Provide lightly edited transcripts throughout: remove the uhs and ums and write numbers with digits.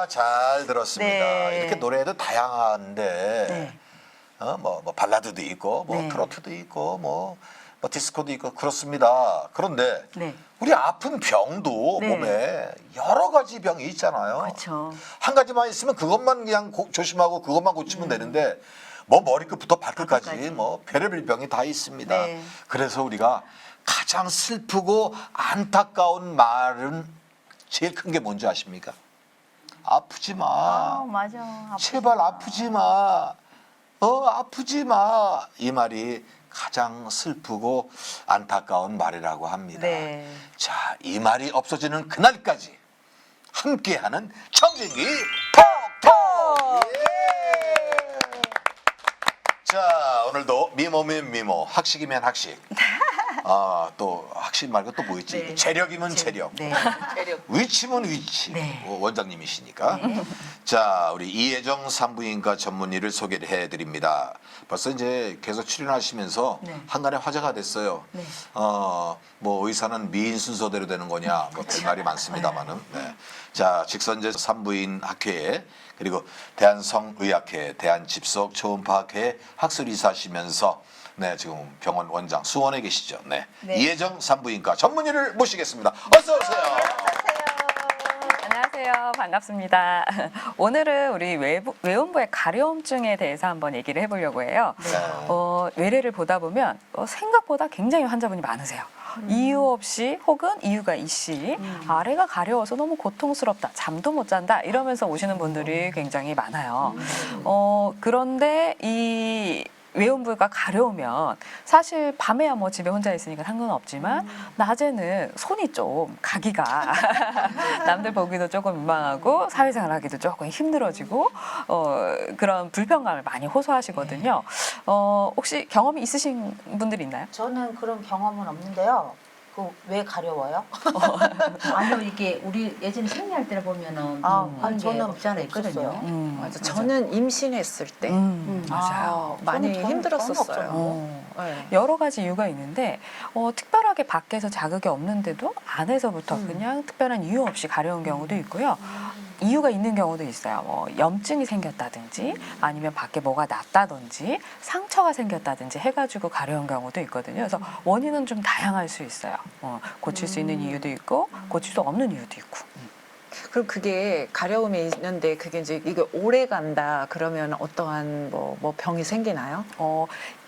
잘 들었습니다. 네. 이렇게 노래도 다양한데 네. 뭐 발라드도 있고 뭐 네. 트로트도 있고 뭐 디스코도 있고 그렇습니다. 그런데 네. 우리 아픈 병도 네. 몸에 여러 가지 병이 있잖아요. 그렇죠. 한 가지만 있으면 그것만 그냥 조심하고 그것만 고치면 되는데 뭐 머리끝부터 발끝까지 발끝까지. 뭐 별의별 병이 다 있습니다. 네. 그래서 우리가 가장 슬프고 안타까운 말은 제일 큰 게 뭔지 아십니까? 아프지 마. 맞아. 제발 아프지 마. 아프지 마. 이 말이 가장 슬프고 안타까운 말이라고 합니다. 네. 자, 이 말이 없어지는 그날까지 함께하는 청진기 톡톡! 예! 자, 오늘도 미모면 미모, 학식이면 학식. 또 학식 말고 또 뭐 있지? 네. 재력이면 재력. 네. 위치면 위치. 네. 원장님이시니까. 자, 우리 이혜정 산부인과 전문의를 소개를 해드립니다. 벌써 이제 계속 출연하시면서 네. 한간에 화제가 됐어요. 네. 뭐 의사는 미인 순서대로 되는 거냐, 뭐 그 말이 많습니다만은. 네. 자, 직선제 산부인 학회에 그리고 대한성의학회, 대한집속 초음파학회 학술이사시면서 네, 지금 병원 원장 수원에 계시죠. 네. 네. 이혜정 산부인과 전문의를 모시겠습니다. 어서 오세요. 안녕하세요. 반갑습니다. 오늘은 우리 외음부의 가려움증에 대해서 한번 얘기를 해보려고 해요. 외래를 보다 보면 생각보다 굉장히 환자분이 많으세요. 이유 없이 혹은 이유가 있이 아래가 가려워서 너무 고통스럽다, 잠도 못 잔다 이러면서 오시는 분들이 굉장히 많아요. 그런데 이 외음부가 가려우면 사실 밤에야 뭐 집에 혼자 있으니까 상관은 없지만 낮에는 손이 좀 가기가 남들 보기도 조금 민망하고 사회생활하기도 조금 힘들어지고 그런 불편감을 많이 호소하시거든요. 혹시 경험이 있으신 분들 있나요? 저는 그런 경험은 없는데요. 그 왜 가려워요? 아니요, 이게 우리 예전에 생리할 때 보면은 아니, 저는 없지 않아 있거든요. 없었어요. 맞아. 저는 임신했을 때 맞아요. 많이 저는 힘들었었어요. 없었는데. 여러 가지 이유가 있는데 특별하게 밖에서 자극이 없는데도 안에서부터 그냥 특별한 이유 없이 가려운 경우도 있고요. 이유가 있는 경우도 있어요. 뭐 염증이 생겼다든지 아니면 밖에 뭐가 났다든지 상처가 생겼다든지 해가지고 가려운 경우도 있거든요. 그래서 원인은 좀 다양할 수 있어요. 고칠 수 있는 이유도 있고 고칠 수 없는 이유도 있고. 그럼 그게 가려움이 있는데 그게 이제 이게 오래 간다 그러면 어떠한 뭐 병이 생기나요?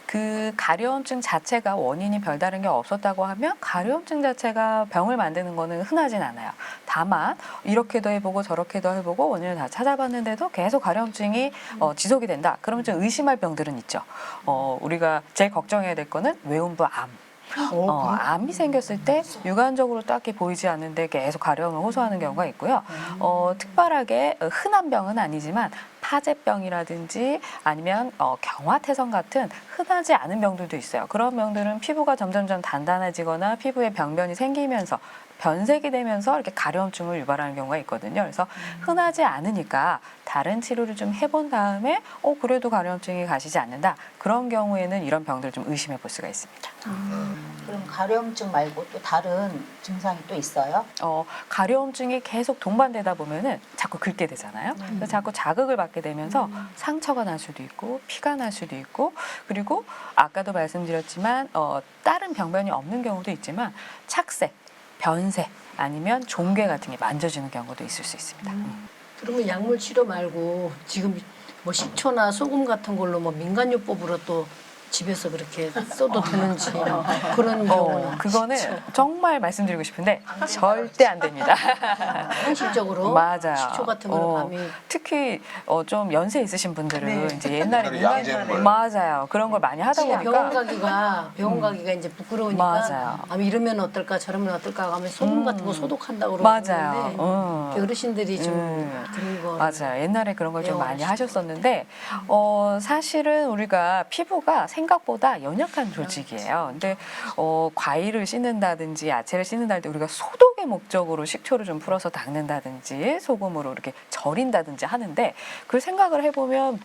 그 가려움증 자체가 원인이 별다른 게 없었다고 하면 가려움증 자체가 병을 만드는 거는 흔하진 않아요. 다만 이렇게도 해보고 저렇게도 해보고 원인을 다 찾아봤는데도 계속 가려움증이 지속이 된다. 그러면 좀 의심할 병들은 있죠. 우리가 제일 걱정해야 될 거는 외음부 암. 암이 생겼을 때 육안적으로 딱히 보이지 않는데 계속 가려움을 호소하는 경우가 있고요. 특별하게 흔한 병은 아니지만 파제병이라든지 아니면 경화태성 같은 흔하지 않은 병들도 있어요. 그런 병들은 피부가 점점점 단단해지거나 피부에 병변이 생기면서 변색이 되면서 이렇게 가려움증을 유발하는 경우가 있거든요. 그래서 흔하지 않으니까 다른 치료를 좀 해본 다음에 그래도 가려움증이 가시지 않는다. 그런 경우에는 이런 병들을 좀 의심해 볼 수가 있습니다. 그럼 가려움증 말고 또 다른 증상이 또 있어요? 가려움증이 계속 동반되다 보면은 자꾸 긁게 되잖아요. 그래서 자꾸 자극을 받게 되면서 상처가 날 수도 있고 피가 날 수도 있고 그리고 아까도 말씀드렸지만 다른 병변이 없는 경우도 있지만 착색, 변색 아니면 종괴 같은 게 만져지는 경우도 있을 수 있습니다. 그러면 약물 치료 말고 지금 뭐 식초나 소금 같은 걸로 뭐 민간요법으로 또 집에서 그렇게 써도 되는지 그런 경우는 그거는 정말 말씀드리고 싶은데 절대 안 됩니다. 현실적으로 맞아요. 식초 같은 거는 밤이 특히 좀 연세 있으신 분들은 이제 옛날에 양잿물. 맞아요. 그런 걸 많이 하다 병원 보니까 병원 가기가 이제 부끄러우니까 맞아요. 이러면 어떨까 저러면 어떨까 하면 소금 같은 거 소독한다고 맞아요. 그러는데 어르신들이 좀 그런 거 맞아요. 옛날에 그런 걸 좀 많이 애용하시죠. 하셨었는데 사실은 우리가 피부가 생각보다 연약한 조직이에요. 근데 과일을 씻는다든지 야채를 씻는다든지 우리가 소독의 목적으로 식초를 좀 풀어서 닦는다든지 소금으로 이렇게 절인다든지 하는데 그 생각을 해보면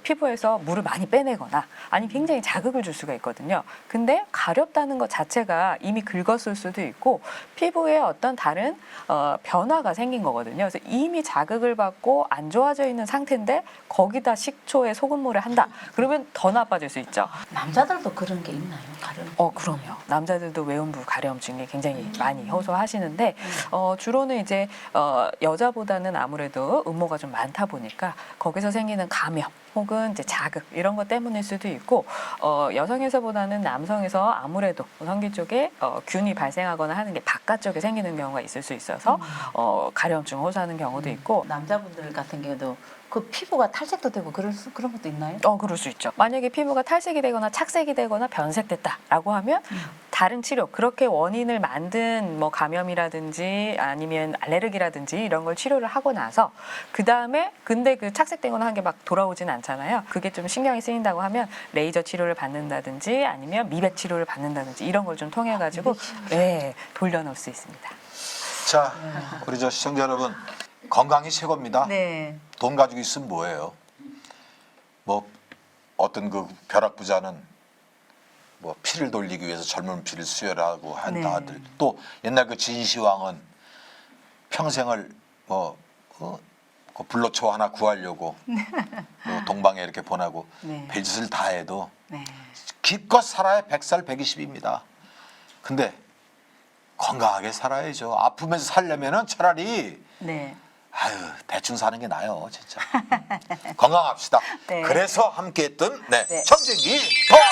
피부에서 물을 많이 빼내거나 아니 굉장히 자극을 줄 수가 있거든요. 근데 가렵다는 것 자체가 이미 긁었을 수도 있고 피부에 어떤 다른 변화가 생긴 거거든요. 그래서 이미 자극을 받고 안 좋아져 있는 상태인데 거기다 식초에 소금물에 한다. 그러면 더 나빠질 수 있죠. 남자들도 그런 게 있나요? 가려움. 그럼요. 남자들도 외음부 가려움증이 굉장히 많이 호소하시는데 주로는 이제 여자보다는 아무래도 음모가 좀 많다 보니까 거기서 생기는 감염 혹은 이제 자극 이런 것 때문일 수도 있고 여성에서보다는 남성에서 아무래도 성기 쪽에 균이 발생하거나 하는 게 바깥쪽에 생기는 경우가 있을 수 있어서 가려움증 호소하는 경우도 있고 남자분들 같은 경우도 그 피부가 탈색도 되고 그런 것도 있나요? 그럴 수 있죠. 만약에 피부가 탈색이 되거나 착색이 되거나 변색됐다라고 하면 다른 치료, 그렇게 원인을 만든 뭐 감염이라든지 아니면 알레르기라든지 이런 걸 치료를 하고 나서 그 다음에 근데 그 착색되거나 한 게 막 돌아오진 않잖아요. 그게 좀 신경이 쓰인다고 하면 레이저 치료를 받는다든지 아니면 미백 치료를 받는다든지 이런 걸 좀 통해 가지고 돌려놓을 수 있습니다. 자, 우리 저 시청자 여러분, 건강이 최고입니다. 네. 돈 가지고 있으면 뭐예요? 뭐 어떤 그 벼락부자는 뭐 피를 돌리기 위해서 젊은 피를 수혈하고 한다 하들 또 옛날 그 진시황은 평생을 그 불로초 하나 구하려고 동방에 이렇게 보내고 별짓을 다 해도 기껏 살아야 100살 120입니다. 근데 건강하게 살아야죠. 아프면서 살려면은 차라리 대충 사는 게 나아요, 진짜. 건강합시다. 네. 그래서 함께했던 네. 청진기 톡톡.